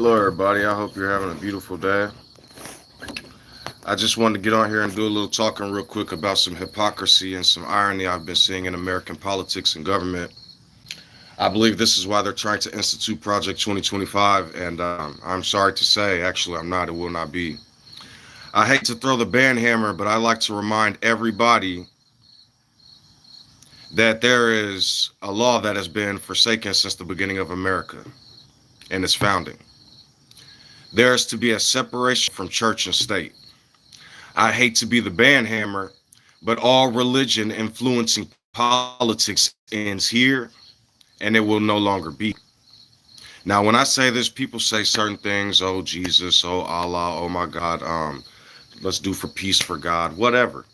Hello, everybody. I hope you're having a beautiful day. I just wanted to get on here and do a little talking real quick about some hypocrisy and some irony I've been seeing in American politics and government. I believe this is why they're trying to institute Project 2025, and I'm sorry to say, actually, I'm not. It will not be. I hate to throw the ban hammer, but I like to remind everybody that there is a law that has been forsaken since the beginning of America and its founding. There is to be a separation from church and state. I hate to be the ban hammer, but all religion influencing politics ends here and it will no longer be. Now, when I say this, people say certain things, oh Jesus, oh Allah, oh my God, let's do for peace for God, whatever.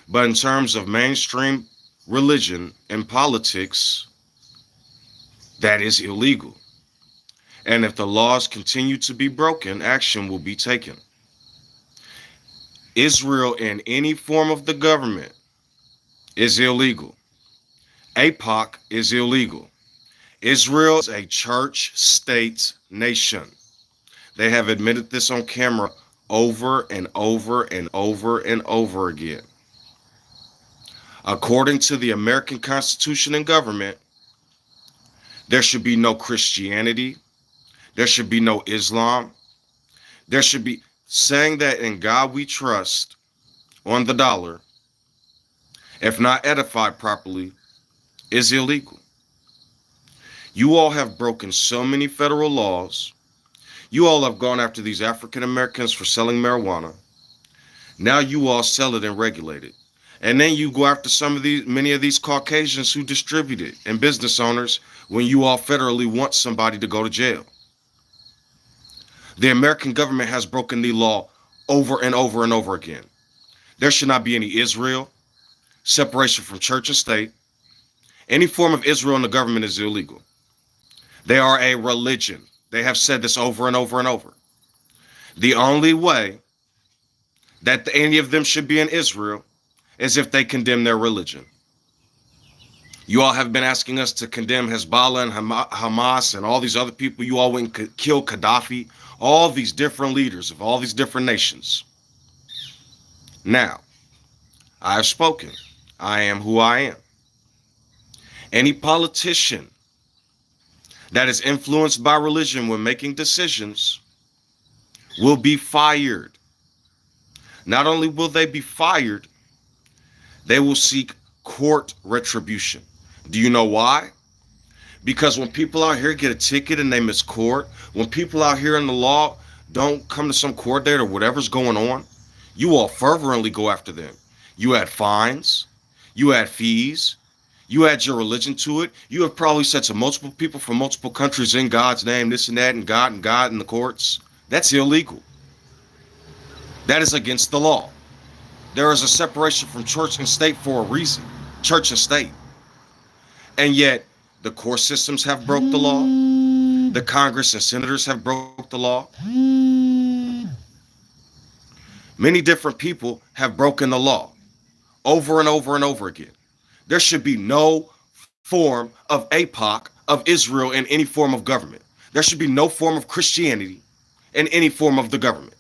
But in terms of mainstream religion and politics, that is illegal. And if the laws continue to be broken, action will be taken. Israel in any form of the government is illegal. APOC is illegal. Israel is a church state nation. They have admitted this on camera over and over and over and over again. According to the American Constitution and government, there should be no Christianity. There should be no Islam. There should be saying that in God we trust on the dollar, if not edified properly, is illegal. You all have broken so many federal laws. You all have gone after these African Americans for selling marijuana. Now you all sell it and regulate it. And then you go after many of these Caucasians who distribute it and business owners when you all federally want somebody to go to jail. The American government has broken the law over and over and over again. There should not be any Israel, separation from church and state. Any form of Israel in the government is illegal. They are a religion. They have said this over and over and over. The only way that any of them should be in Israel is if they condemn their religion. You all have been asking us to condemn Hezbollah and Hamas and all these other people. You all went and killed Gaddafi, all these different leaders of all these different nations. Now, I have spoken. I am who I am. Any politician that is influenced by religion when making decisions will be fired. Not only will they be fired, they will seek court retribution. Do you know why? Because when people out here get a ticket and they miss court, when people out here in the law don't come to some court date or whatever's going on, you all fervently go after them. You add fines, you add fees, you add your religion to it. You have probably said to multiple people from multiple countries in God's name, this and that, and God in the courts. That's illegal. That is against the law. There is a separation from church and state for a reason. Church and state. And yet, the court systems have broke the law. The Congress and senators have broke the law. Many different people have broken the law over and over and over again. There should be no form of APOC of Israel in any form of government. There should be no form of Christianity in any form of the government.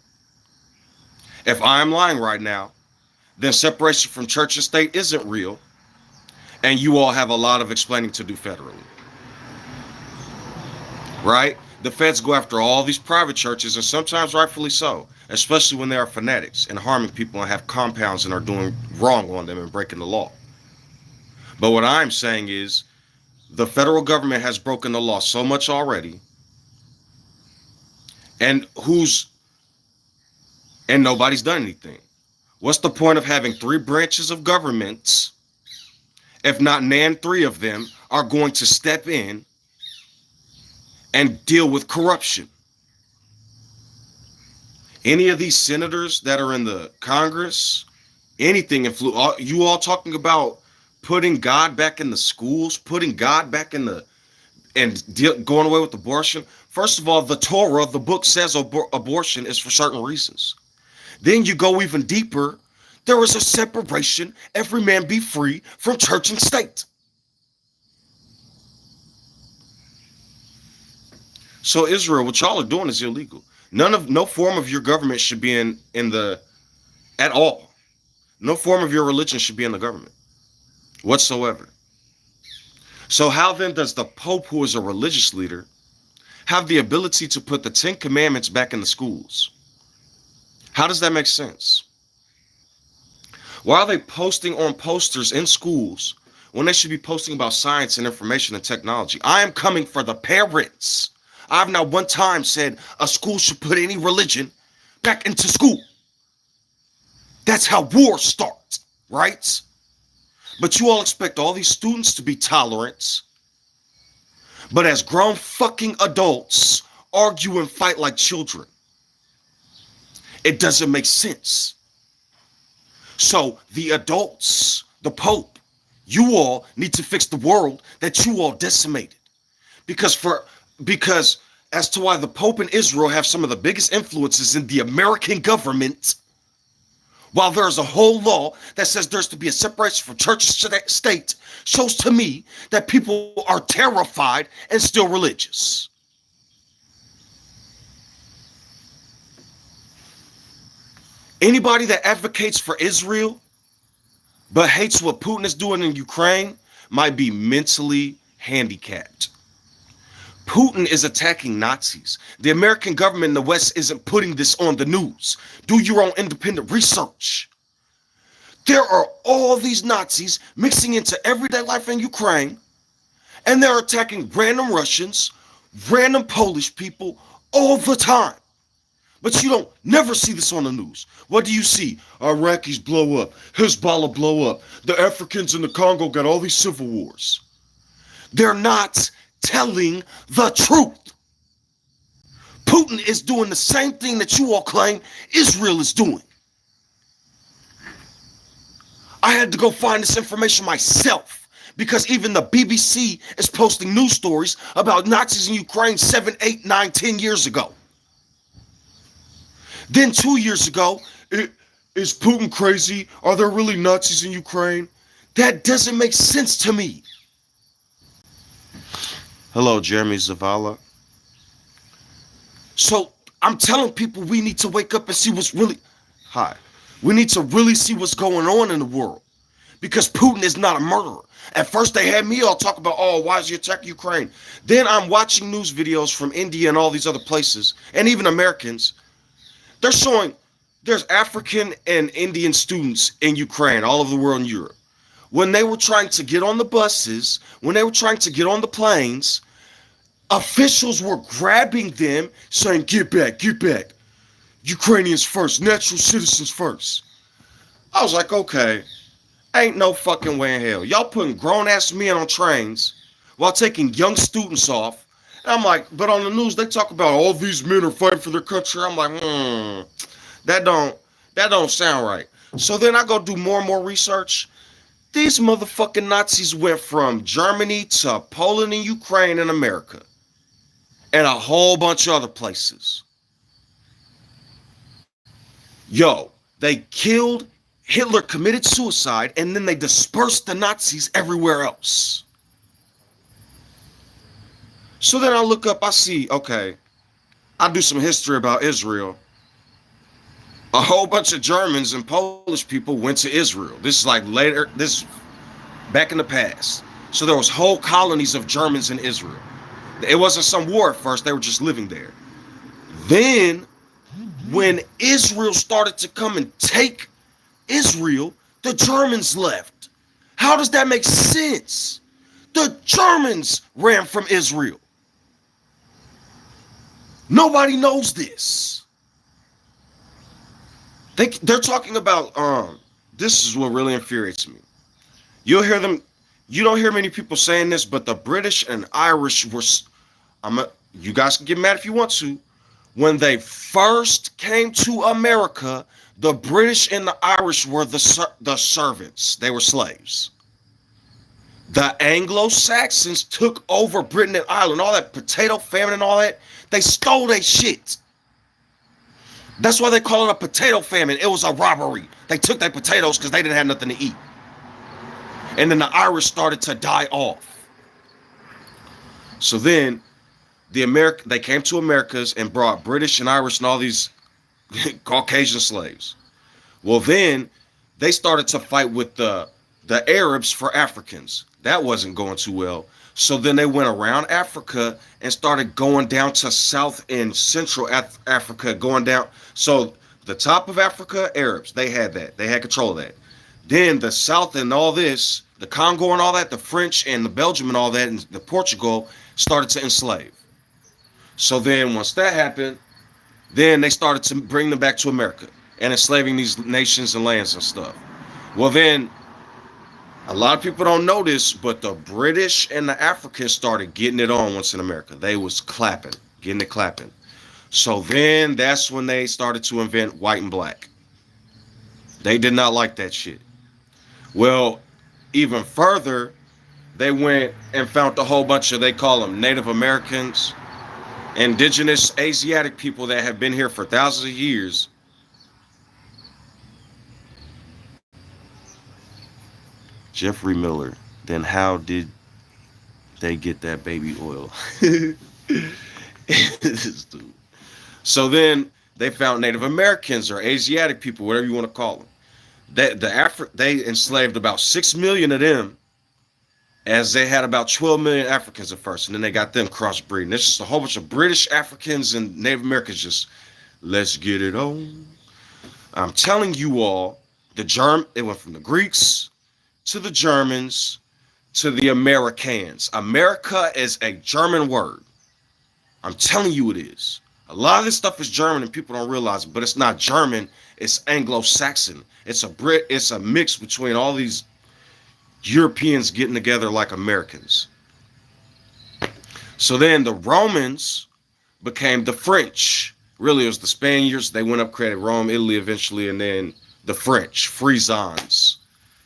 If I'm lying right now, then separation from church and state isn't real, and you all have a lot of explaining to do federally. Right? The feds go after all these private churches, and sometimes rightfully so, especially when they are fanatics and harming people and have compounds and are doing wrong on them and breaking the law. But what I'm saying is the federal government has broken the law so much already, and nobody's done anything. What's the point of having three branches of governments if not nan three of them are going to step in and deal with corruption? Any of these senators that are in the Congress, anything you all talking about putting God back in the schools, putting God back in going away with abortion. First of all, the Torah, the book says abortion is for certain reasons. Then you go even deeper. There is a separation. Every man be free from church and state. So Israel, what y'all are doing is illegal. No form of your government should be in the at all. No form of your religion should be in the government whatsoever. So how then does the Pope, who is a religious leader, have the ability to put the Ten Commandments back in the schools? How does that make sense? Why are they posting on posters in schools when they should be posting about science and information and technology? I am coming for the parents. I've not one time said a school should put any religion back into school. That's how wars start, right? But you all expect all these students to be tolerant, but as grown fucking adults, argue and fight like children. It doesn't make sense. So the adults, the Pope, you all need to fix the world that you all decimated. Because as to why the Pope and Israel have some of the biggest influences in the American government, while there's a whole law that says there's to be a separation from church and state, shows to me that people are terrified and still religious. Anybody that advocates for Israel but hates what Putin is doing in Ukraine might be mentally handicapped. Putin is attacking Nazis. The American government in the West isn't putting this on the news. Do your own independent research. There are all these Nazis mixing into everyday life in Ukraine, and they're attacking random Russians, random Polish people all the time. But you don't never see this on the news. What do you see? Iraqis blow up. Hezbollah blow up. The Africans in the Congo got all these civil wars. They're not telling the truth. Putin is doing the same thing that you all claim Israel is doing. I had to go find this information myself because even the BBC is posting news stories about Nazis in Ukraine 7, 8, 9, 10 years ago. Then 2 years ago, is Putin crazy? Are there really Nazis in Ukraine? That doesn't make sense to me. Hello, Jeremy Zavala. So I'm telling people we need to wake up and see what's really... Hi. We need to really see what's going on in the world. Because Putin is not a murderer. At first they had me all talk about, oh, why is he attacking Ukraine? Then I'm watching news videos from India and all these other places, and even Americans. They're showing there's African and Indian students in Ukraine, all over the world in Europe. When they were trying to get on the buses, when they were trying to get on the planes, officials were grabbing them saying, get back, get back. Ukrainians first, natural citizens first. I was like, okay, ain't no fucking way in hell. Y'all putting grown-ass men on trains while taking young students off. And I'm like, but on the news, they talk about all these men are fighting for their country. I'm like, that don't sound right. So then I go do more and more research. These motherfucking Nazis went from Germany to Poland and Ukraine and America. And a whole bunch of other places. Yo, they killed, Hitler committed suicide, and then they dispersed the Nazis everywhere else. So then I look up, I see, okay, I do some history about Israel. A whole bunch of Germans and Polish people went to Israel. This is like later, this back in the past. So there was whole colonies of Germans in Israel. It wasn't some war at first, they were just living there. Then, when Israel started to come and take Israel, the Germans left. How does that make sense? The Germans ran from Israel. Nobody knows this. They're talking about, this is what really infuriates me. You'll hear them, you don't hear many people saying this, but the British and Irish were, you guys can get mad if you want to. When they first came to America, the British and the Irish were the servants. They were slaves. The Anglo-Saxons took over Britain and Ireland, all that potato famine and all that. They stole their shit. That's why they call it a potato famine. It was a robbery. They took their potatoes because they didn't have nothing to eat. And then the Irish started to die off. So then They came to Americas and brought British and Irish and all these Caucasian slaves. Well, then they started to fight with the Arabs for Africans. That wasn't going too well. So then they went around Africa and started going down to South and Central Africa, going down. So the top of Africa, Arabs, they had that. They had control of that. Then the South and all this, the Congo and all that, the French and the Belgium and all that, and the Portugal started to enslave. So then once that happened, then they started to bring them back to America and enslaving these nations and lands and stuff. Well, then a lot of people don't know this, but the British and the Africans started getting it on once in America. They was clapping, getting it clapping. So then that's when they started to invent white and black. They did not like that shit. Well, even further, they went and found a whole bunch of, they call them Native Americans, indigenous Asiatic people that have been here for thousands of years. Jeffrey Miller, then how did they get that baby oil? So then they found Native Americans or Asiatic people, whatever you want to call them. They enslaved about 6 million of them, as they had about 12 million Africans at first, and then they got them crossbreeding. There's just a whole bunch of British Africans and Native Americans just, let's get it on. I'm telling you all, it went from the Greeks to the Germans to the Americans. America is a German word. I'm telling you it is. A lot of this stuff is German and people don't realize it, but it's not German, it's Anglo-Saxon. It's a mix between all these Europeans getting together like Americans. So then the Romans became the French. Really, it was the Spaniards. They went up, created Rome, Italy eventually, and then the French, Frisons.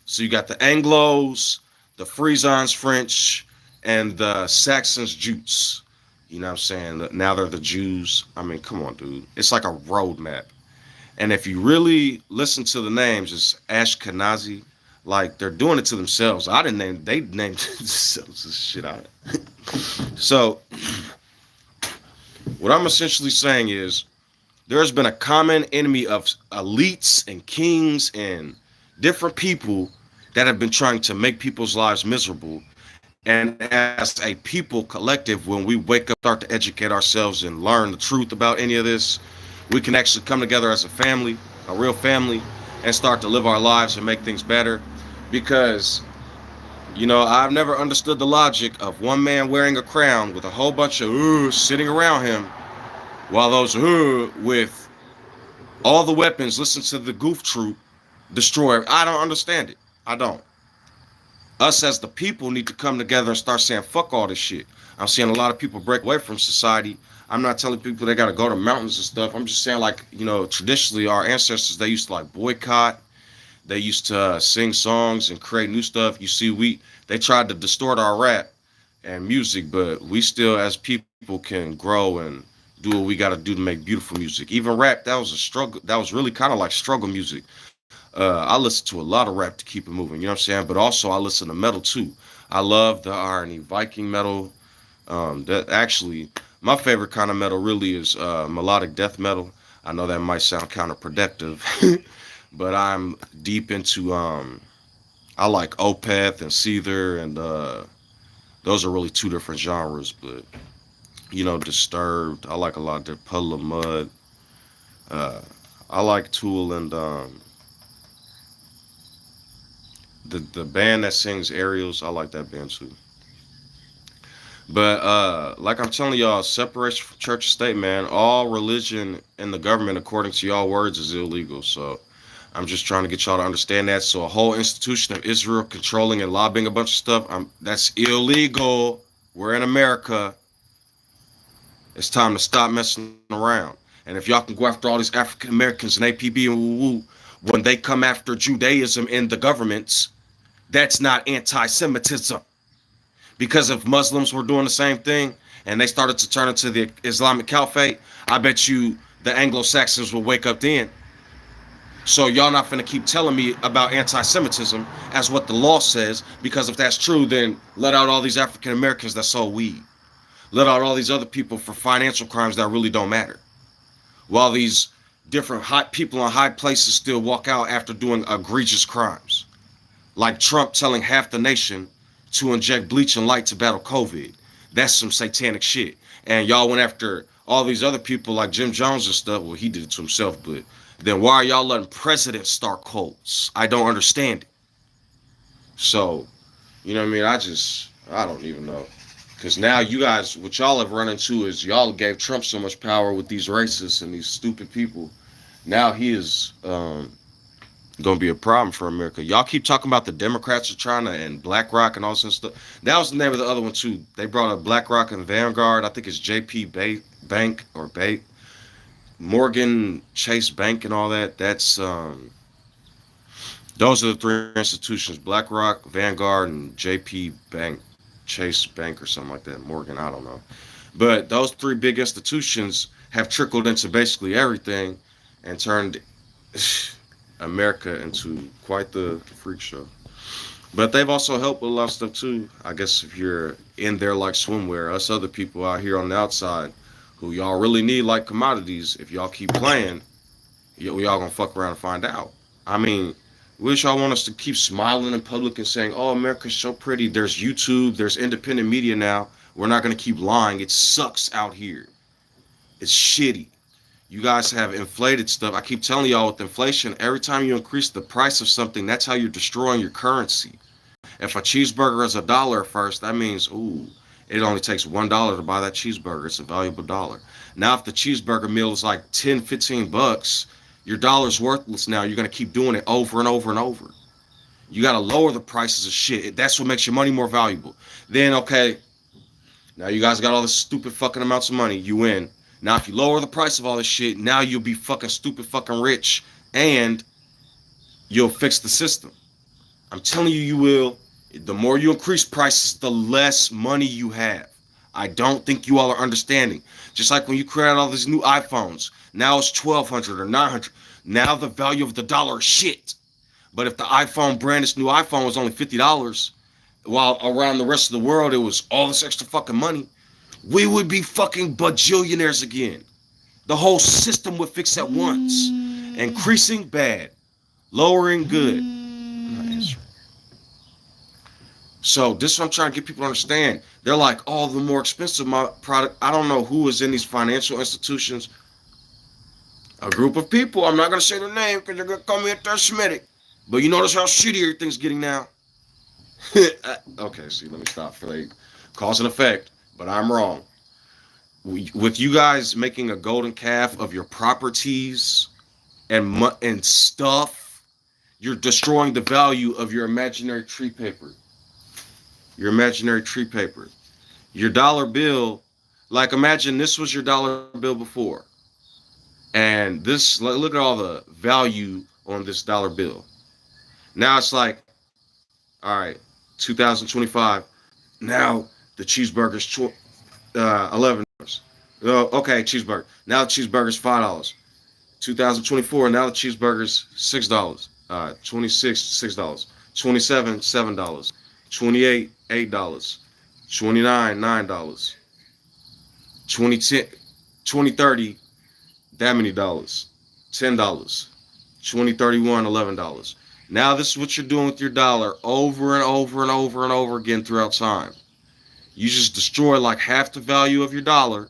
So you got the Anglos, the Frisons French, and the Saxons Jutes. You know what I'm saying? Now they're the Jews. I mean, come on, dude. It's like a roadmap. And if you really listen to the names, it's Ashkenazi. Like, they're doing it to themselves. They named themselves this shit out. So, what I'm essentially saying is, there's been a common enemy of elites and kings and different people that have been trying to make people's lives miserable. And as a people collective, when we wake up, start to educate ourselves and learn the truth about any of this, we can actually come together as a family, a real family, and start to live our lives and make things better. Because, I've never understood the logic of one man wearing a crown with a whole bunch of sitting around him, while those with all the weapons listen to the goof troop destroy. I don't understand it. I don't. Us as the people need to come together and start saying, fuck all this shit. I'm seeing a lot of people break away from society. I'm not telling people they got to go to mountains and stuff. I'm just saying, like, traditionally our ancestors, they used to like boycott. They used to sing songs and create new stuff. You see, they tried to distort our rap and music, but we still as people can grow and do what we got to do to make beautiful music. Even rap, that was a struggle. That was really kind of like struggle music. I listen to a lot of rap to keep it moving, you know what I'm saying? But also I listen to metal too. I love the irony, Viking metal. That actually, my favorite kind of metal really is melodic death metal. I know that might sound counterproductive, but I'm deep into, I like Opeth and Seether, and those are really two different genres, but, Disturbed. I like a lot of their Puddle of Mud. I like Tool and the band that sings Aerials. I like that band too. But like I'm telling y'all, separation from church and state, man. All religion and the government, according to y'all words, is illegal. So I'm just trying to get y'all to understand that. So a whole institution of Israel controlling and lobbying a bunch of stuff, that's illegal. We're in America. It's time to stop messing around. And if y'all can go after all these African Americans and APB and woo-woo, when they come after Judaism in the governments, that's not anti-Semitism. Because if Muslims were doing the same thing and they started to turn into the Islamic Caliphate, I bet you the Anglo-Saxons will wake up then. So y'all not finna keep telling me about anti-Semitism as what the law says, because if that's true, then let out all these African Americans that sold weed. let out all these other people for financial crimes that really don't matter. While these different high people in high places still walk out after doing egregious crimes. Like Trump telling half the nation to inject bleach and light to battle COVID. That's some satanic shit. And y'all went after all these other people like Jim Jones and stuff. Well, he did it to himself, but then why are y'all letting presidents start cults? I don't understand it. So, you know what I mean? I don't even know. Because now you guys, what y'all have run into is y'all gave Trump so much power with these racists and these stupid people. Now he is going to be a problem for America. Y'all keep talking about the Democrats are trying to, and BlackRock and all this stuff. That was the name of the other one, too. They brought up BlackRock and Vanguard. I think it's JP Bank or Morgan Chase Bank and all that. Those are the three institutions: BlackRock, Vanguard, and JP Bank, Chase Bank, or something like that. Morgan, I don't know. But those three big institutions have trickled into basically everything and turned America into quite the freak show. But they've also helped with a lot of stuff too. I guess if you're in there like swimwear, us other people out here on the outside who y'all really need like commodities, if y'all keep playing, we all gonna fuck around and find out. I mean, wish y'all want us to keep smiling in public and saying, oh, America's so pretty. There's YouTube, there's independent media now. We're not gonna keep lying. It sucks out here. It's shitty. You guys have inflated stuff. I keep telling y'all with inflation, every time you increase the price of something, that's how you're destroying your currency. If a cheeseburger is $1 at first, that means, ooh, it only takes $1 to buy that cheeseburger. It's a valuable dollar. Now, if the cheeseburger meal is like 10, 15 bucks, your dollar's worthless now. You're going to keep doing it over and over and over. You got to lower the prices of shit. That's what makes your money more valuable. Then, okay, now you guys got all this stupid fucking amounts of money. You win. Now, if you lower the price of all this shit, now you'll be fucking stupid fucking rich and you'll fix the system. I'm telling you, you will. The more you increase prices, the less money you have. I don't think you all are understanding. Just like when you create all these new iPhones, now it's $1,200 or $900. Now the value of the dollar is shit. But if the iPhone brand, this new iPhone was only $50, while around the rest of the world it was all this extra fucking money, we would be fucking bajillionaires again. The whole system would fix at once. Increasing, bad. Lowering, good. I'm not answering. So this is what I'm trying to get people to understand. They're like, oh, the more expensive my product. I don't know who is in these financial institutions. A group of people. I'm not going to say their name because they're going to call me anti-Semitic. But you notice how shitty everything's getting now? Okay, see, let me stop for like cause and effect. But I'm wrong. With you guys making a golden calf of your properties and stuff, you're destroying the value of your imaginary tree paper. Your imaginary tree paper. Your dollar bill, like imagine this was your dollar bill before. And this, look at all the value on this dollar bill. Now it's like, all right, 2025. Now the cheeseburger's $11. Oh, okay, cheeseburger. Now the cheeseburger's $5. 2024. Now the cheeseburger's $6. 26, $6. 27, $7. 28, $8. 29, $9. 2030, that many dollars. $10. 2031, $11. Now this is what you're doing with your dollar over and over and over and over again throughout time. You just destroy like half the value of your dollar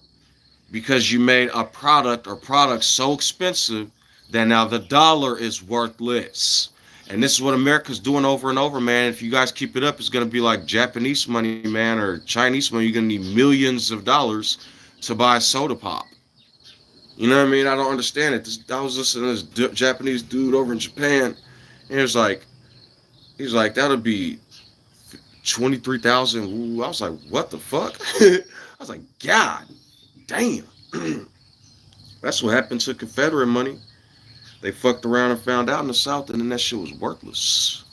because you made a product or products so expensive that now the dollar is worthless. And this is what America's doing over and over, man. If you guys keep it up, it's going to be like Japanese money, man, or Chinese money. You're going to need millions of dollars to buy a soda pop. You know what I mean? I don't understand it. I was listening to this Japanese dude over in Japan, and he's like, that'll be 23,000. I was like, what the fuck? I was like, God damn. That's what happened to Confederate money. They fucked around and found out in the South, and then that shit was worthless.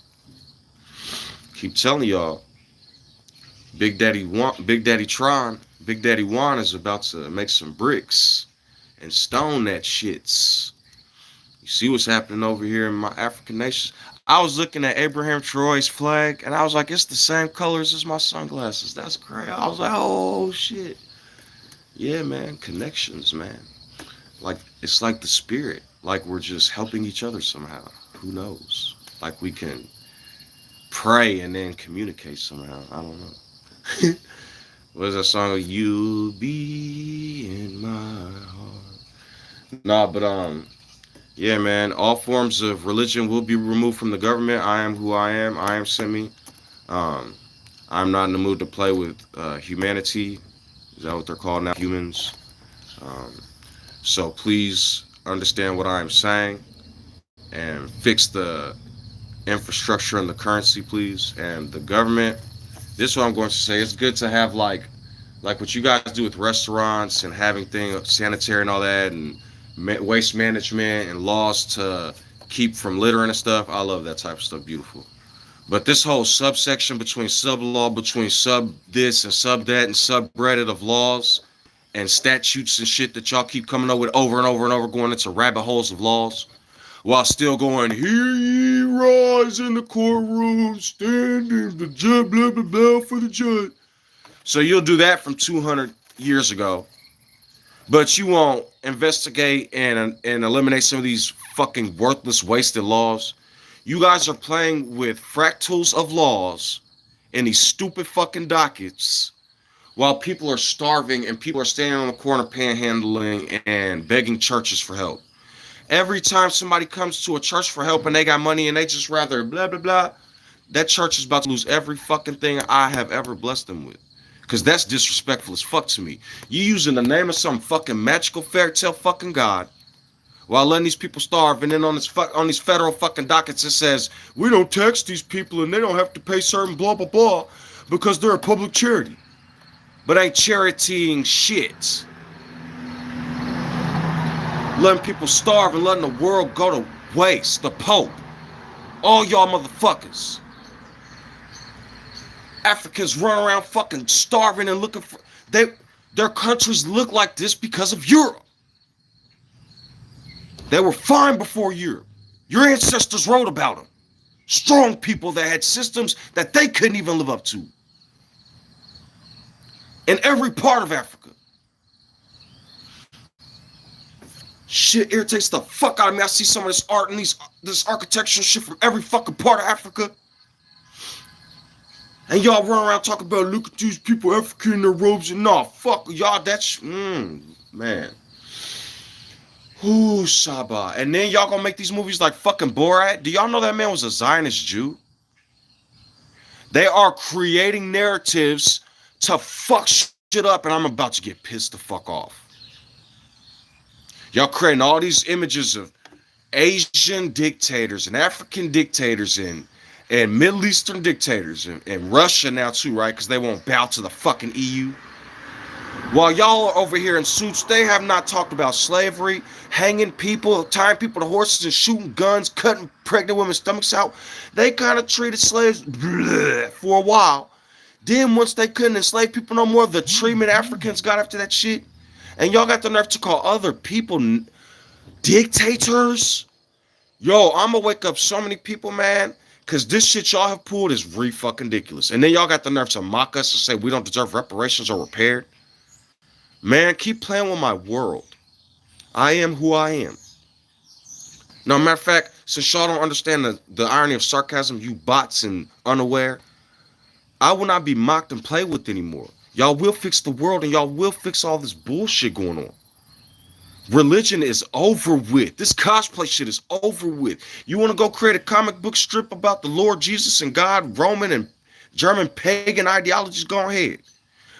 Keep telling y'all, Big Daddy Juan is about to make some bricks and stone that shits. You see what's happening over here in my African nations? I was looking at Abraham Troy's flag, and I was like, it's the same colors as my sunglasses. That's crazy. I was like, oh, shit. Yeah, man, connections, man. Like it's like the spirit. Like we're just helping each other somehow. Who knows? Like we can pray and then communicate somehow. I don't know. What is that song? You be in my heart. Nah, but yeah, man. All forms of religion will be removed from the government. I am who I am. I am semi. Um, I'm not in the mood to play with humanity. Is that what they're called now? Humans. Um, so please understand what I am saying and fix the infrastructure and the currency, please. And the government. This is what I'm going to say. It's good to have like what you guys do with restaurants and having things sanitary and all that, and waste management and laws to keep from littering and stuff. I love that type of stuff. Beautiful. But this whole subsection between sub law, between sub this and sub that and subreddit of laws and statutes and shit that y'all keep coming up with over and over and over, going into rabbit holes of laws, while still going, hear ye rise in the courtroom, standing the judge, blah, blah, blah, for the judge. So you'll do that from 200 years ago, but you won't investigate and eliminate some of these fucking worthless, wasted laws. You guys are playing with fractals of laws in these stupid fucking dockets while people are starving and people are standing on the corner panhandling and begging churches for help. Every time somebody comes to a church for help and they got money and they just rather blah blah blah, that church is about to lose every fucking thing I have ever blessed them with. Cause that's disrespectful as fuck to me. You using the name of some fucking magical fairy tale fucking god while letting these people starve, and then on these federal fucking dockets it says we don't tax these people and they don't have to pay certain blah blah blah because they're a public charity. But ain't charitying shit. Letting people starve and letting the world go to waste. The Pope. All y'all motherfuckers. Africans run around fucking starving and looking for their countries look like this because of Europe. They were fine before Europe. Your ancestors wrote about them. Strong people that had systems that they couldn't even live up to. In every part of Africa. Shit irritates the fuck out of me. I see some of this art and this architectural shit from every fucking part of Africa. And y'all run around talking about, look at these people, African in their robes, and nah, fuck y'all, that's, man. Ooh, Saba. And then y'all gonna make these movies like fucking Borat? Do y'all know that man was a Zionist Jew? They are creating narratives to fuck shit up, and I'm about to get pissed the fuck off. Y'all creating all these images of Asian dictators and African dictators and Middle Eastern dictators and Russia now too, right? Because they won't bow to the fucking EU. While y'all are over here in suits, they have not talked about slavery, hanging people, tying people to horses and shooting guns, cutting pregnant women's stomachs out. They kind of treated slaves for a while. Then once they couldn't enslave people no more, the treatment Africans got after that shit. And y'all got the nerve to call other people dictators? Yo, I'm gonna wake up so many people, man, because this shit y'all have pulled is fucking ridiculous. And then y'all got the nerve to mock us and say we don't deserve reparations or repaired. Man, keep playing with my world. I am who I am. Now, matter of fact, since y'all don't understand the irony of sarcasm, you bots and unaware, I will not be mocked and played with anymore. Y'all will fix the world and y'all will fix all this bullshit going on. Religion is over with. This cosplay shit is over with. You want to go create a comic book strip about the Lord Jesus and God, Roman and German pagan ideologies? Go ahead.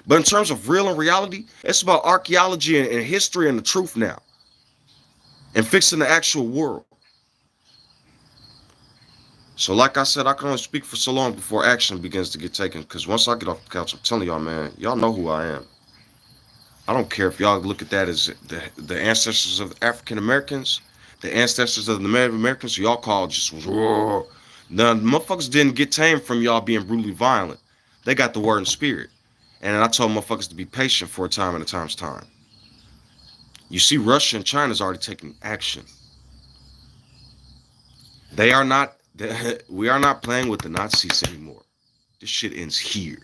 But in terms of real and reality, it's about archaeology and history and the truth now. And fixing the actual world. So like I said, I can only speak for so long before action begins to get taken. Because once I get off the couch, I'm telling y'all, man, y'all know who I am. I don't care if y'all look at that as the ancestors of the African Americans, the ancestors of the Native Americans, y'all call just roar. The motherfuckers didn't get tamed from y'all being brutally violent. They got the word and spirit. And I told motherfuckers to be patient for a time and a time's time. You see, Russia and China's already taking action. They are not, we are not playing with the Nazis anymore. This shit ends here.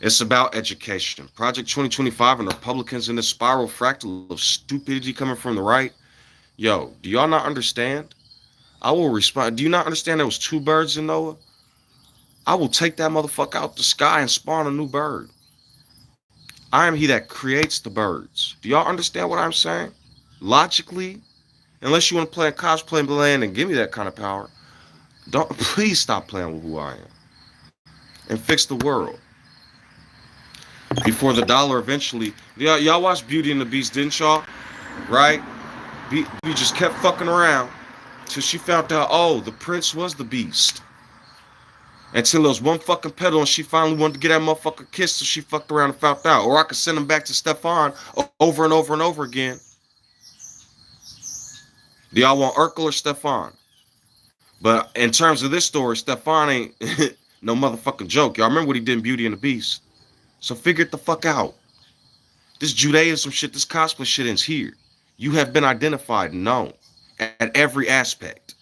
It's about education. Project 2025 and Republicans in this spiral fractal of stupidity coming from the right. Yo, do y'all not understand? I will respond. Do you not understand there was two birds in Noah? I will take that motherfucker out the sky and spawn a new bird. I am he that creates the birds. Do y'all understand what I'm saying? Logically, unless you want to play a cosplay land and give me that kind of power, don't please stop playing with who I am and fix the world before the dollar eventually. Y'all watched Beauty and the Beast, didn't y'all? Right? Beauty just kept fucking around till she found out, oh, the prince was the beast. Until there was one fucking pedal and she finally wanted to get that motherfucker kissed, so she fucked around and found out. Or I could send him back to Stefan over and over and over again. Do y'all want Urkel or Stefan? But in terms of this story, Stefan ain't no motherfucking joke. Y'all remember what he did in Beauty and the Beast? So figure it the fuck out. This Judaism shit, this cosplay shit is here. You have been identified and known at every aspect.